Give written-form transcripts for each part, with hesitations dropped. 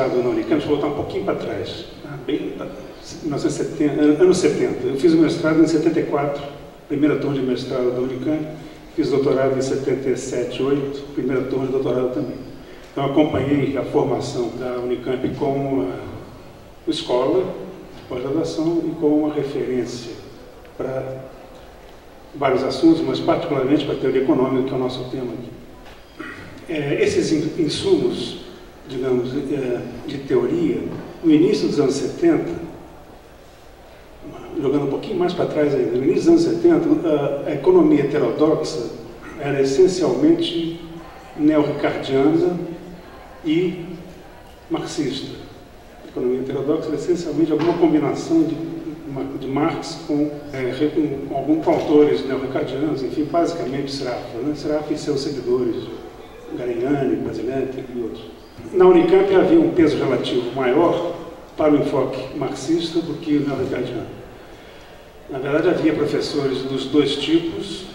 mestrado na Unicamp, deixa eu voltar um pouquinho para trás, bem 1970, anos 70. Eu fiz o mestrado em 74, primeira turma de mestrado da Unicamp, fiz doutorado em 77, 8, primeira turma de doutorado também. Então acompanhei a formação da Unicamp como uma escola de pós-graduação e como uma referência para vários assuntos, mas particularmente para a teoria econômica, que é o nosso tema aqui. Esses insumos, digamos, de teoria, no início dos anos 70, jogando um pouquinho mais para trás ainda, no início dos anos 70, a economia heterodoxa era essencialmente neo-ricardiana e marxista. A economia heterodoxa era essencialmente alguma combinação de Marx com alguns autores neo-ricardianos, enfim, basicamente Sraffa, né? Sraffa e seus seguidores, Garignani, Basile e outros. Na Unicamp havia um peso relativo maior para o enfoque marxista do que o neo-ricardiano. Na verdade, havia professores dos dois tipos,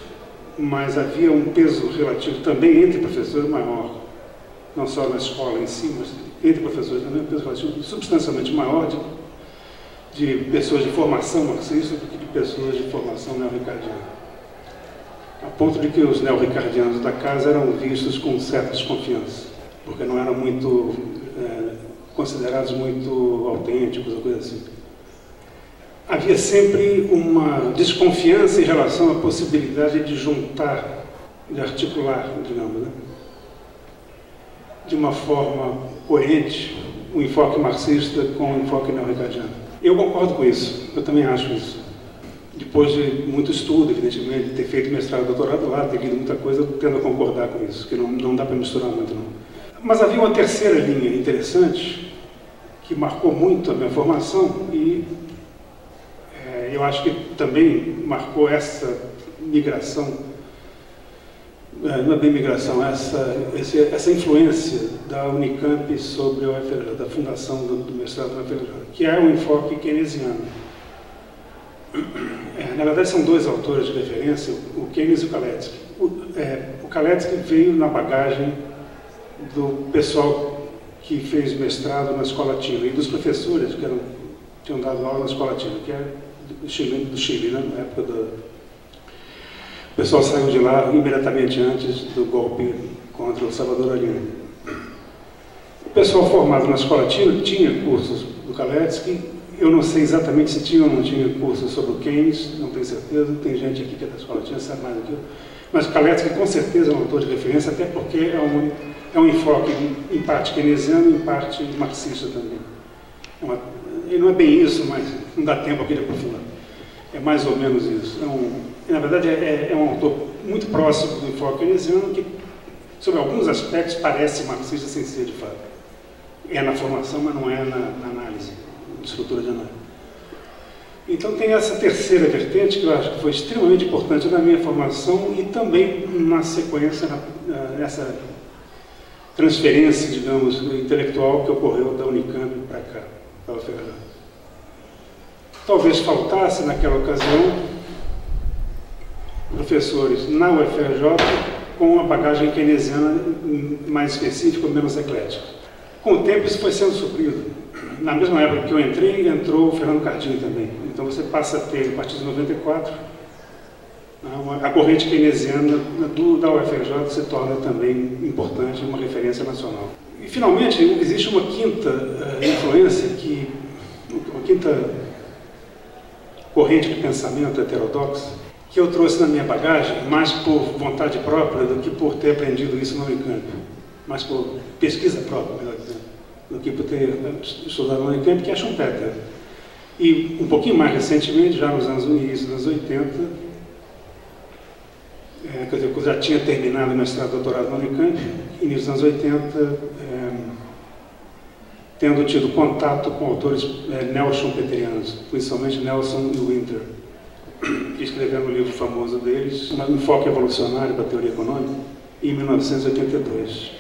mas havia um peso relativo também entre professores maior, não só na escola em si, mas entre professores também um peso relativo substancialmente maior de pessoas de formação marxista do que de pessoas de formação neo-ricardiana. A ponto de que os neo-ricardianos da casa eram vistos com certa desconfiança, porque não eram muito considerados muito autênticos ou coisa assim. Havia sempre uma desconfiança em relação à possibilidade de juntar, de articular, digamos, né, de uma forma coerente o enfoque marxista com o enfoque neo-ricardiano. Eu concordo com isso, eu também acho isso. Depois de muito estudo, evidentemente, de ter feito mestrado e doutorado lá, ter lido muita coisa, eu tendo a concordar com isso, que não dá para misturar muito, não. Mas havia uma terceira linha interessante, que marcou muito a minha formação e eu acho que também marcou essa migração, não é bem migração, essa influência da Unicamp sobre a UFRJ, da fundação do mestrado da UFRJ, que é o enfoque keynesiano. Na verdade, são dois autores de referência, o Keynes e o Kalecki. O Kalecki veio na bagagem do pessoal que fez mestrado na Escola Tila e dos professores que tinham dado aula na Escola Tila, que é do Chile, né? Na época o pessoal saiu de lá imediatamente antes do golpe contra o Salvador Allende. O pessoal formado na Escola Tila tinha cursos do Kalecki. Eu não sei exatamente se tinha ou não tinha cursos sobre o Keynes, não tenho certeza. Tem gente aqui que é da Escola Tila, sabe mais do que eu. Mas o Kalecki com certeza é um autor de referência, até porque é um enfoque em parte keynesiano e em parte marxista também. E não é bem isso, mas não dá tempo aqui de aprofundar. É mais ou menos isso. Na verdade, é um autor muito próximo do enfoque keynesiano que, sobre alguns aspectos, parece marxista sem ser de fato. É na formação, mas não é na análise, na estrutura de análise. Então tem essa terceira vertente que eu acho que foi extremamente importante na minha formação e também na sequência, nessa transferência, digamos, intelectual que ocorreu da Unicamp para cá, para a UFRJ. Talvez faltasse naquela ocasião professores na UFRJ com uma bagagem keynesiana mais específica, menos eclética. Com o tempo isso foi sendo suprido. Na mesma época que eu entrei, entrou o Fernando Cardini também. Então você passa a ter, a partir de 94, a corrente keynesiana da UFRJ se torna também importante, uma referência nacional. E finalmente existe uma quinta influência, uma quinta corrente de pensamento heterodoxa, que eu trouxe na minha bagagem, mais por vontade própria do que por ter aprendido isso na Unicamp, mais por pesquisa própria, melhor dizendo, do que por ter estudado na Unicamp, que é Schumpeter. E um pouquinho mais recentemente, já no início dos anos 80, quer dizer, eu já tinha terminado o mestrado e doutorado na Unicamp, início dos anos 80, tendo tido contato com autores neo-schumpeterianos, principalmente Nelson e Winter, que escreveram um livro famoso deles, chamado Enfoque Evolucionário da Teoria Econômica, em 1982.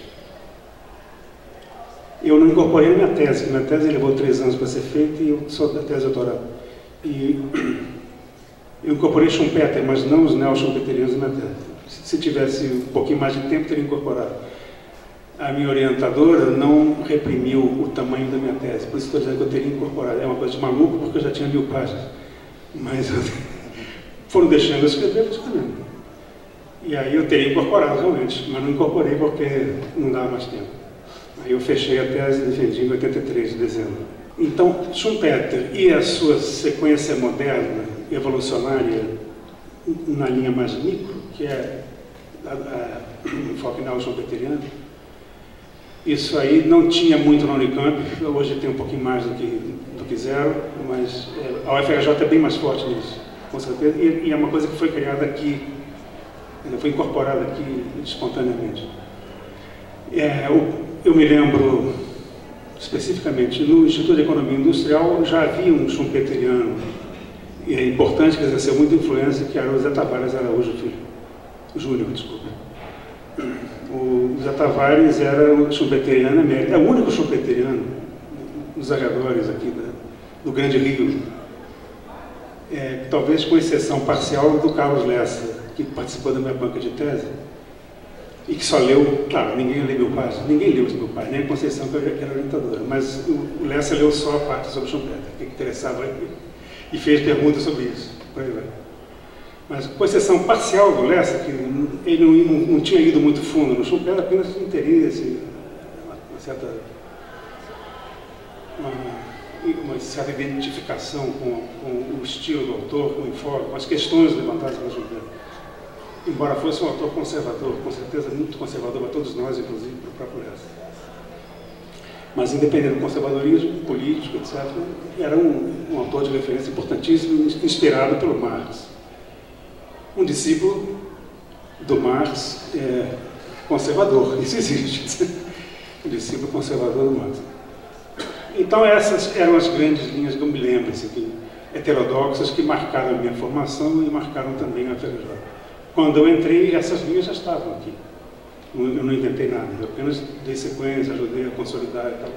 Eu não incorporei a minha tese, porque minha tese levou 3 anos para ser feita e eu sou da tese de doutorado. E eu incorporei Schumpeter, mas não os neo-schumpeterianos na minha tese. Se tivesse um pouquinho mais de tempo, teria incorporado. a minha orientadora não reprimiu o tamanho da minha tese, por isso estou dizendo que eu teria incorporado. É uma coisa de maluco, porque eu já tinha 1000 páginas. Mas foram deixando eu escrever, escrevendo. E aí eu teria incorporado realmente, mas não incorporei porque não dava mais tempo. Aí eu fechei a tese e defendi em 83 de dezembro. Então, Schumpeter e a sua sequência moderna, evolucionária, na linha mais micro, que é o enfoque neo-schumpeteriano, isso aí não tinha muito na Unicamp, hoje tem um pouquinho mais do que zero, mas a UFRJ é bem mais forte nisso, com certeza, e é uma coisa que foi criada aqui, foi incorporada aqui espontaneamente. Eu me lembro, especificamente, no Instituto de Economia Industrial já havia um schumpeteriano importante, que exerceu muita influência, que era o Zé Tavares Araújo Filho, Júnior, desculpa. O Zé Tavares era o schumpeteriano emérito, é o único schumpeteriano dos arredores aqui do Grande Rio, talvez com exceção parcial do Carlos Lessa, que participou da minha banca de tese, e que só leu, claro, ninguém leu 1000 páginas, ninguém leu os 1000 páginas, nem a Conceição, que era orientadora, mas o Lessa leu só a parte sobre Schumpeter, que interessava ele, e fez perguntas sobre isso, por aí vai. Mas, com exceção parcial do Lessa, que ele não tinha ido muito fundo no Schumpeter, apenas tinha interesse, uma certa identificação com o estilo do autor, com o enfoque, com as questões levantadas pelo Schumpeter. Embora fosse um autor conservador, com certeza muito conservador para todos nós, inclusive para o próprio Lessa. Mas, independente do conservadorismo político, etc., era um autor de referência importantíssimo, inspirado pelo Marx. Um discípulo do Marx conservador, isso existe. Um discípulo conservador do Marx. Então, essas eram as grandes linhas que eu me lembro, assim, heterodoxas, que marcaram a minha formação e marcaram também a UFRJ. Quando eu entrei, essas linhas já estavam aqui. Eu não inventei nada, eu apenas dei sequência, ajudei a consolidar e tal,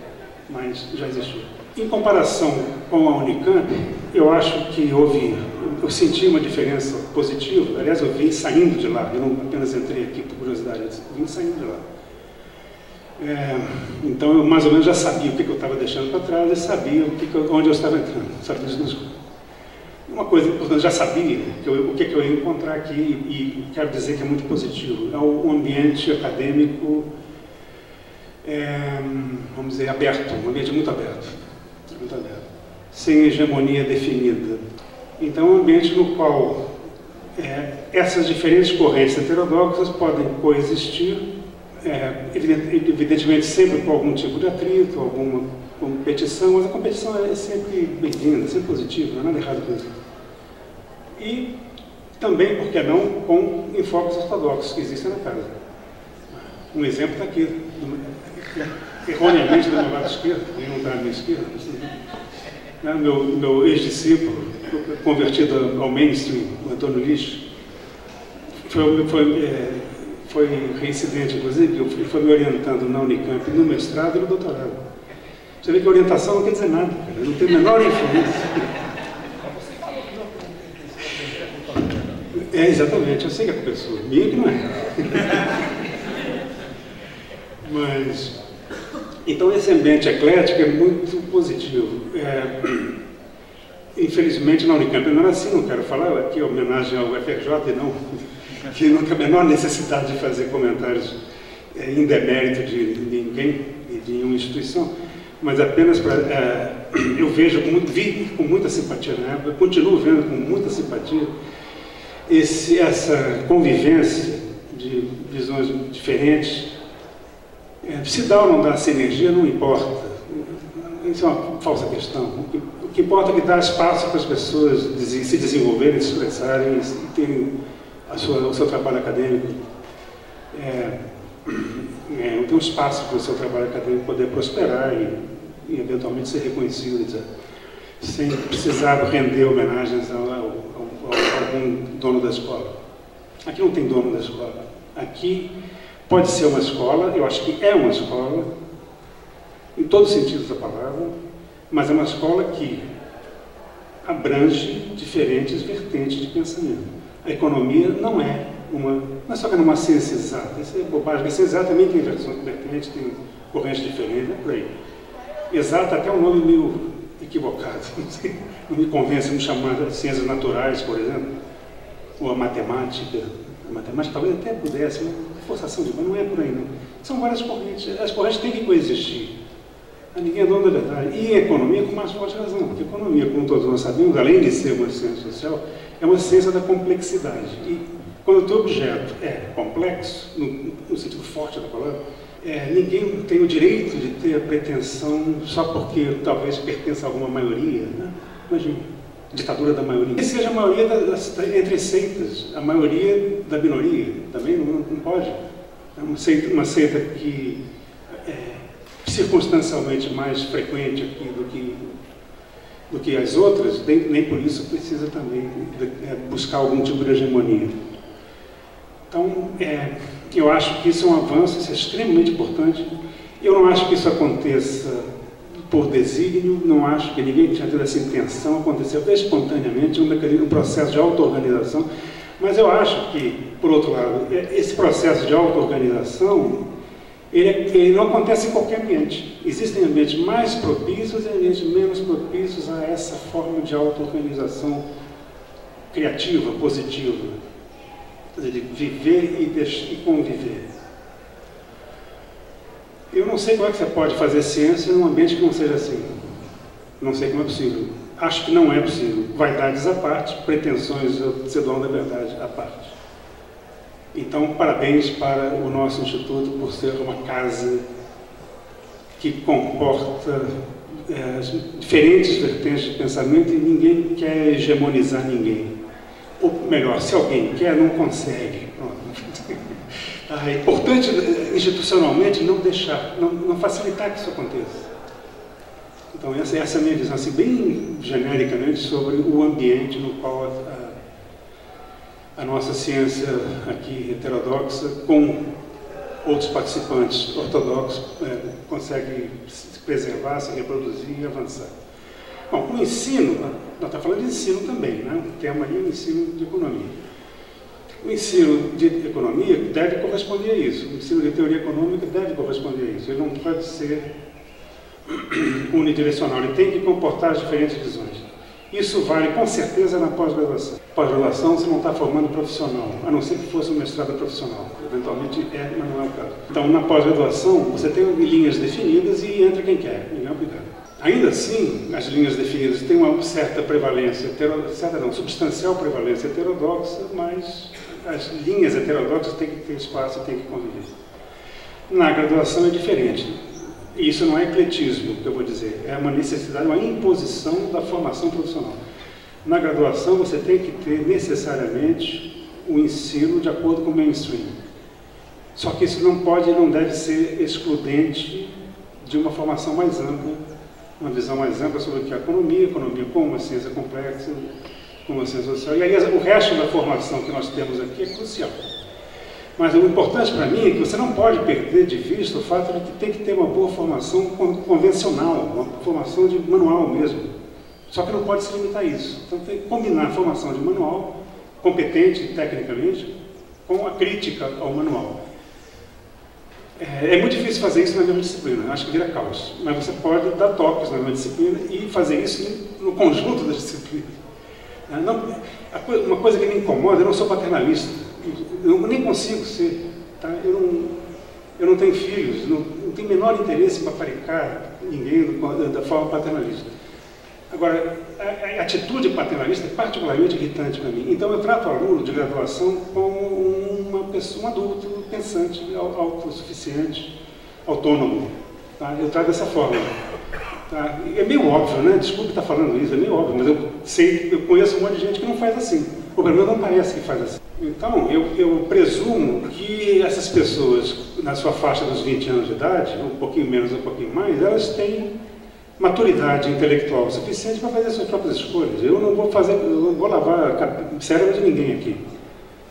mas já existia. Em comparação com a Unicamp, eu acho que eu senti uma diferença positiva. Aliás, eu vim saindo de lá, eu não apenas entrei aqui por curiosidade, eu vim saindo de lá. Então, eu mais ou menos já sabia o que eu estava deixando para trás e sabia onde eu estava entrando. Sabia uma coisa importante, eu já sabia o que eu ia encontrar aqui e quero dizer que é muito positivo. É um ambiente acadêmico, vamos dizer, aberto, um ambiente muito aberto, sem hegemonia definida. Então, é um ambiente no qual essas diferentes correntes heterodoxas podem coexistir, evidentemente sempre com algum tipo de atrito, alguma competição, mas a competição é sempre bem-vinda, sempre positiva, não há nada errado com isso. E também, por que não, com enfoques ortodoxos que existem na casa. Um exemplo está aqui, erroneamente do meu lado esquerdo, ele não está à minha esquerda, meu ex-discípulo, convertido ao mainstream, o Antônio Lixo, foi reincidente, inclusive, ele foi me orientando na Unicamp, no mestrado e no doutorado. Você vê que a orientação não quer dizer nada, cara, não tem a menor influência. Exatamente, eu sei que é culpa sua, minha que não é. Mas, então esse ambiente eclético é muito positivo. Infelizmente na Unicamp não era assim, não quero falar aqui homenagem ao UFRJ, que não tem a menor necessidade de fazer comentários em demérito de ninguém e de nenhuma instituição, mas apenas para... eu vi com muita simpatia na época, continuo vendo com muita simpatia essa convivência de visões diferentes. Se dá ou não dá sinergia, não importa. Isso é uma falsa questão. O que importa é que dá espaço para as pessoas se desenvolverem, se expressarem e terem o seu trabalho acadêmico. Tem um espaço para o seu trabalho acadêmico poder prosperar e eventualmente ser reconhecido, etc. Sem precisar render homenagens a algum dono da escola. Aqui não tem dono da escola. Aqui pode ser uma escola, eu acho que é uma escola, em todos os sentidos da palavra, mas é uma escola que abrange diferentes vertentes de pensamento. A economia não é não é só que é uma ciência exata, isso é bobagem, a ciência exata também tem vertentes, tem correntes diferentes, não é por aí. Exata até um nome meio equivocado, não me convence me chamar de ciências naturais, por exemplo, ou a matemática talvez até pudesse, mas forçação de não é por aí não. São várias correntes, as correntes têm que coexistir. Ninguém é dono da verdade. E a economia com mais forte razão, porque a economia, como todos nós sabemos, além de ser uma ciência social, é uma ciência da complexidade. E quando o teu objeto é complexo, no sentido forte da palavra, ninguém tem o direito de ter a pretensão só porque talvez pertença a alguma maioria, né? Imagina, ditadura da maioria. Que seja a maioria entre seitas, a maioria da minoria, também não pode. É uma seita que circunstancialmente mais frequente aqui do que as outras, nem por isso precisa também buscar algum tipo de hegemonia. Então, eu acho que isso é um avanço, isso é extremamente importante. Eu não acho que isso aconteça por desígnio, não acho que ninguém tinha tido essa intenção, aconteceu espontaneamente, um processo de auto-organização, mas eu acho que, por outro lado, esse processo de auto-organização, ele não acontece em qualquer ambiente. Existem ambientes mais propícios e ambientes menos propícios a essa forma de auto-organização criativa, positiva, quer dizer, de viver e conviver. Eu não sei como é que você pode fazer ciência num ambiente que não seja assim. Não sei como é possível. Acho que não é possível. Vaidades à parte, pretensões de ser dono da verdade à parte. Então, parabéns para o nosso Instituto por ser uma casa que comporta diferentes vertentes de pensamento e ninguém quer hegemonizar ninguém. Ou melhor, se alguém quer, não consegue. É importante, institucionalmente, não deixar, não facilitar que isso aconteça. Então, essa é a minha visão, assim, bem genericamente, sobre o ambiente no qual a nossa ciência aqui heterodoxa, com outros participantes ortodoxos, consegue se preservar, se reproduzir e avançar. Bom, o ensino, nós estamos falando de ensino também, né? O tema aí é o ensino de economia. O ensino de economia deve corresponder a isso, o ensino de teoria econômica deve corresponder a isso, ele não pode ser unidirecional, ele tem que comportar as diferentes visões. Isso vale com certeza na pós-graduação. Pós-graduação você não está formando profissional, a não ser que fosse um mestrado profissional. Eventualmente mas não é o caso. Então, na pós-graduação, você tem linhas definidas e entra quem quer, ninguém é obrigado. Ainda assim, as linhas definidas têm uma certa prevalência, substancial prevalência heterodoxa, mas as linhas heterodoxas têm que ter espaço, têm que conviver. Na graduação é diferente. E isso não é ecletismo, que eu vou dizer, é uma necessidade, uma imposição da formação profissional. Na graduação, você tem que ter necessariamente o ensino de acordo com o mainstream. Só que isso não pode e não deve ser excludente de uma formação mais ampla, uma visão mais ampla sobre o que é a economia como uma ciência complexa, como uma ciência social. E aí o resto da formação que nós temos aqui é crucial. Mas o importante para mim é que você não pode perder de vista o fato de que tem que ter uma boa formação convencional, uma formação de manual mesmo. Só que não pode se limitar a isso. Então tem que combinar a formação de manual, competente tecnicamente, com a crítica ao manual. É muito difícil fazer isso na mesma disciplina, acho que vira caos. Mas você pode dar toques na mesma disciplina e fazer isso no conjunto das disciplinas. Uma coisa que me incomoda, eu não sou paternalista. Eu nem consigo ser, tá? Eu não tenho filhos, não tenho menor interesse em paparicar ninguém da forma paternalista. Agora, a atitude paternalista é particularmente irritante para mim. Então eu trato o aluno de graduação como um adulto pensante, autossuficiente, autônomo. Tá? Eu trato dessa forma. Tá? É meio óbvio, né? Desculpe estar falando isso, é meio óbvio, mas eu conheço um monte de gente que não faz assim. Ou pelo menos não parece que faz assim. Então, eu presumo que essas pessoas, na sua faixa dos 20 anos de idade, um pouquinho menos, um pouquinho mais, elas têm maturidade intelectual suficiente para fazer suas próprias escolhas. Eu não vou lavar o cérebro de ninguém aqui.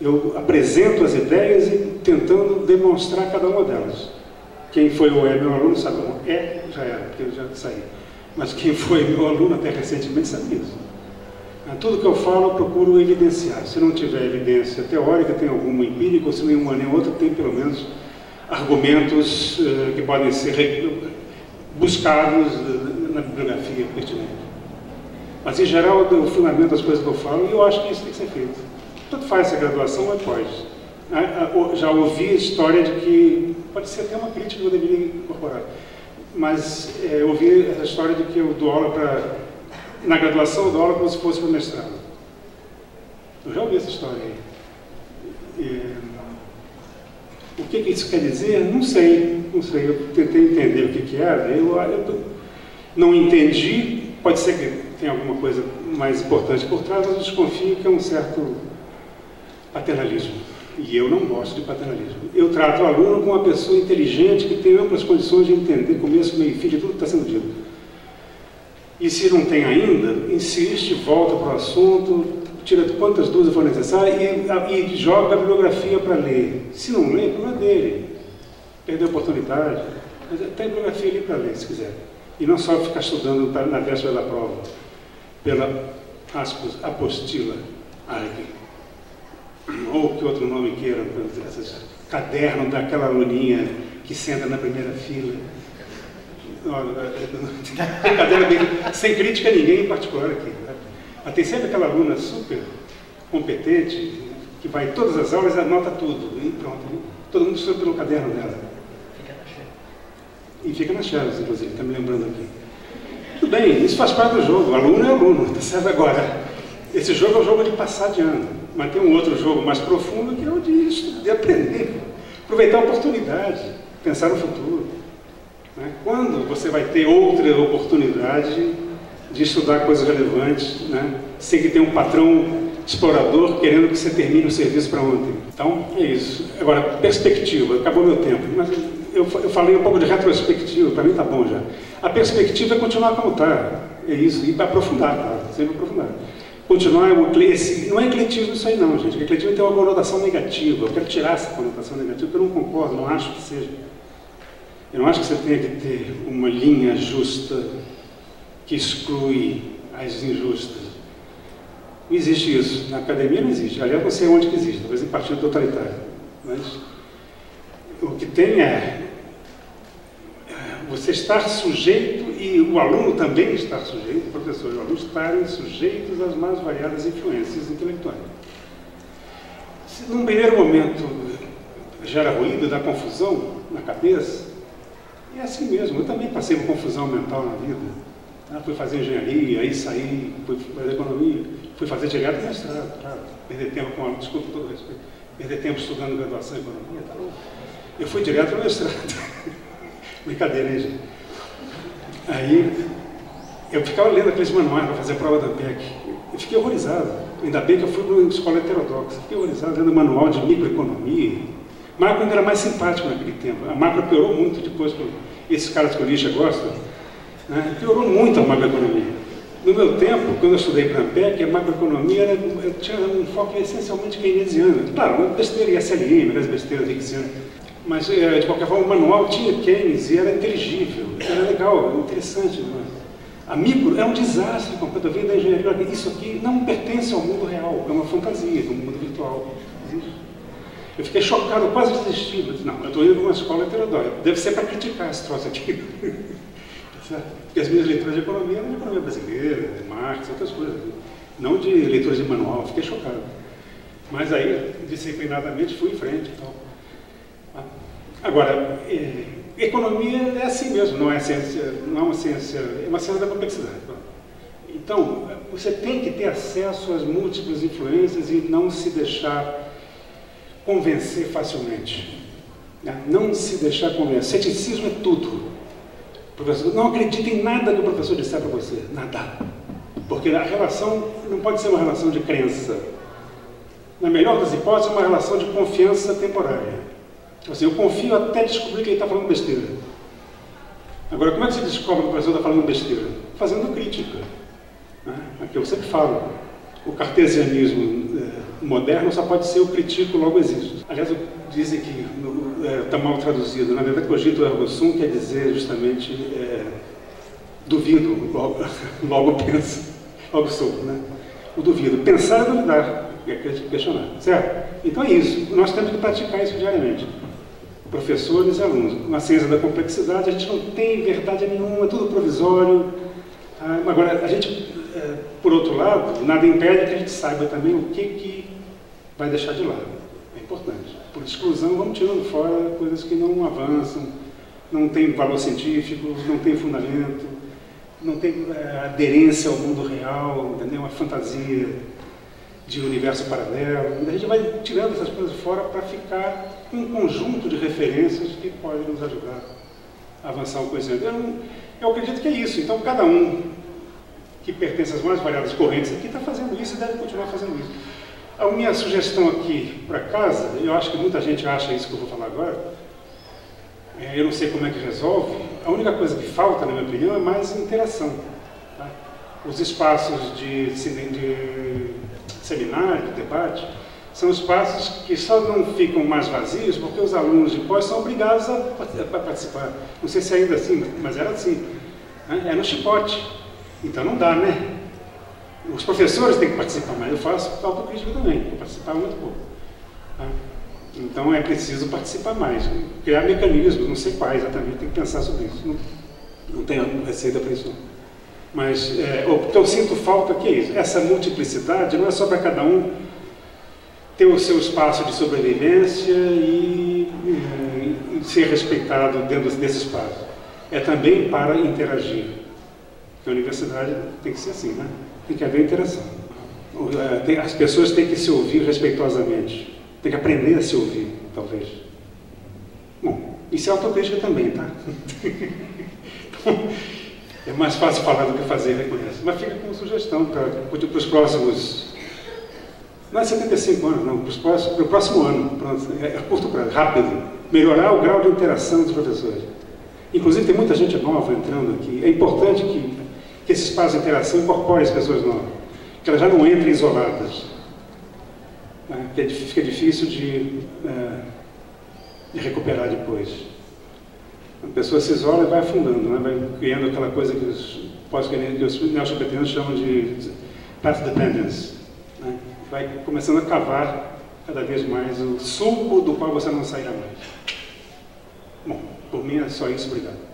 Eu apresento as ideias e tentando demonstrar cada uma delas. Quem foi ou é meu aluno sabe, já era, porque eu já saí. Mas quem foi meu aluno até recentemente sabe isso. Tudo que eu falo, eu procuro evidenciar. Se não tiver evidência teórica, tem alguma empírica, ou se nenhuma nem outra, tem pelo menos argumentos que podem ser buscados na bibliografia pertinente. Mas, em geral, o fundamento das coisas que eu falo, e eu acho que isso tem que ser feito. Tanto faz se a graduação ou pode. Já ouvi a história de que, pode ser até uma crítica que eu deveria incorporar, mas eu ouvi a história de que eu dou aula na graduação eu dou aula como se fosse para o mestrado. Eu já ouvi essa história aí. O que isso quer dizer? Não sei. Eu tentei entender o que era, eu não entendi, pode ser que tenha alguma coisa mais importante por trás, mas eu desconfio que é um certo paternalismo. E eu não gosto de paternalismo. Eu trato o aluno como uma pessoa inteligente que tem amplas condições de entender começo, meio e fim de tudo que está sendo dito. E se não tem ainda, insiste, volta para o assunto, tira quantas dúvidas for necessárias e joga a bibliografia para ler. Se não lê, é problema dele. Perdeu a oportunidade. Mas tem a bibliografia ali para ler, se quiser. E não só ficar estudando na véspera da prova, pela, aspas, apostila Arg. Ou que outro nome queira, caderno daquela aluninha que senta na primeira fila. Sem crítica a ninguém em particular aqui. Né? Mas tem sempre aquela aluna super competente, que vai em todas as aulas e anota tudo. E pronto, todo mundo estuda pelo caderno dela. E fica nas chaves, inclusive, está me lembrando aqui. Tudo bem, isso faz parte do jogo. O aluno é aluno, está certo? Agora, esse jogo é o jogo de passar de ano. Mas tem um outro jogo mais profundo que é o de aprender, aproveitar a oportunidade, pensar no futuro. Né? Quando você vai ter outra oportunidade de estudar coisas relevantes, né? Sem que tenha um patrão explorador querendo que você termine o serviço para ontem. Então, é isso. Agora, perspectiva. Acabou meu tempo. Mas eu falei um pouco de retrospectiva, para mim está bom já. A perspectiva é continuar como está. É isso. E aprofundar, claro. Sempre aprofundar. Continuar, não é ecletismo isso aí não, gente. O ecletismo tem uma conotação negativa. Eu quero tirar essa conotação negativa, porque eu não concordo, não acho que seja. Eu não acho que você tenha que ter uma linha justa que exclui as injustas. Não existe isso. Na academia não existe. Aliás, não sei onde que existe, talvez em partido totalitário. Mas o que tem é você estar sujeito, e o aluno também estar sujeito, o professor e o aluno estarem sujeitos às mais variadas influências intelectuais. Se num primeiro momento gera ruído, dá confusão na cabeça, é assim mesmo. Eu também passei por confusão mental na vida. Fui fazer engenharia, aí saí, fui fazer economia, fui fazer direto no mestrado, claro. Perder tempo com aluno, desculpa todo respeito, perder tempo estudando graduação em economia, tá louco. Eu fui direto no mestrado. Brincadeira, hein, gente? Aí, eu ficava lendo aqueles manuais para fazer a prova da ANPEC. Eu fiquei horrorizado. Ainda bem que eu fui para uma escola heterodoxa. Fiquei horrorizado lendo manual de microeconomia. Macro ainda era mais simpático naquele tempo. A macro piorou muito depois, esses caras que o Lixa gosta, né? Piorou muito a macroeconomia. No meu tempo, quando eu estudei para a ANPEC, a macroeconomia tinha um foco essencialmente keynesiano. Claro, uma besteira em SLM, as besteiras keynesianas. Mas, de qualquer forma, o manual tinha Keynes e era inteligível, era legal, interessante. Né? A micro é um desastre completo. Vem da engenharia. Isso aqui não pertence ao mundo real, é uma fantasia, é um mundo virtual. Eu fiquei chocado, quase desisti. Mas, não, eu estou indo para uma escola heterodoxa. Deve ser para criticar esse troço aqui. Porque as minhas leituras de economia eram de economia brasileira, de Marx, outras coisas. Não de leitura de manual, fiquei chocado. Mas aí, disciplinadamente, fui em frente. Então. Agora, economia é assim mesmo, não é ciência, não é uma ciência, é uma ciência da complexidade. Então, você tem que ter acesso às múltiplas influências e não se deixar convencer facilmente. Né? Não se deixar convencer. Ceticismo é tudo. Professor, não acredite em nada que o professor disser para você, nada. Porque a relação não pode ser uma relação de crença. Na melhor das hipóteses, é uma relação de confiança temporária. Assim, eu confio até descobrir que ele está falando besteira. Agora, como é que você descobre que o professor está falando besteira? Fazendo crítica. Né? Aqui eu sempre falo, cartesianismo moderno só pode ser o critico logo existo. Aliás, dizem que está mal traduzido. Na verdade, cogito ergo sum quer dizer justamente duvido, logo penso, logo sou. Né? o duvido. Pensar é duvidar, é questionar, certo? Então é isso, nós temos que praticar isso diariamente. Professores e alunos. Na ciência da complexidade, a gente não tem verdade nenhuma, é tudo provisório. Agora, a gente, por outro lado, nada impede que a gente saiba também o que vai deixar de lado. É importante. Por exclusão, vamos tirando fora coisas que não avançam, não tem valor científico, não tem fundamento, não tem aderência ao mundo real, entendeu? Uma fantasia de universo paralelo. A gente vai tirando essas coisas fora para ficar com um conjunto de referências que podem nos ajudar a avançar o conhecimento. Eu acredito que é isso. Então, cada um que pertence às mais variadas correntes aqui está fazendo isso e deve continuar fazendo isso. A minha sugestão aqui para casa, eu acho que muita gente acha isso que eu vou falar agora, eu não sei como é que resolve, a única coisa que falta, na minha opinião, é mais interação. Tá? Os espaços de seminário, de debate, são espaços que só não ficam mais vazios porque os alunos de pós são obrigados a participar. Não sei se é ainda assim, mas era assim. É no chicote. Então não dá, né? Os professores têm que participar, mas eu faço autocrítica também, eu participava muito pouco. Tá? Então é preciso participar mais, criar mecanismos, não sei quais exatamente, tem que pensar sobre isso. Não tenho receita para isso. Mas o que eu sinto falta aqui é isso, essa multiplicidade não é só para cada um ter o seu espaço de sobrevivência e ser respeitado dentro desse espaço. É também para interagir. Porque a universidade tem que ser assim, né? Tem que haver interação. As pessoas têm que se ouvir respeitosamente. Tem que aprender a se ouvir, talvez. Bom, isso é autocrítica também, tá? Então, é mais fácil falar do que fazer, reconhece. Mas fica como sugestão para os próximos... Não é 75 anos, não. Para o próximo ano. Pronto, é curto prazo, rápido. Melhorar o grau de interação dos professores. Inclusive, tem muita gente nova entrando aqui. É importante que esse espaço de interação incorpore as pessoas novas. Que elas já não entrem isoladas. Fica difícil de recuperar depois. A pessoa se isola e vai afundando, né? Vai criando aquela coisa que os neochopetianos chamam de path dependence. Né? Vai começando a cavar cada vez mais o sulco do qual você não sairá mais. Bom, por mim é só isso, obrigado.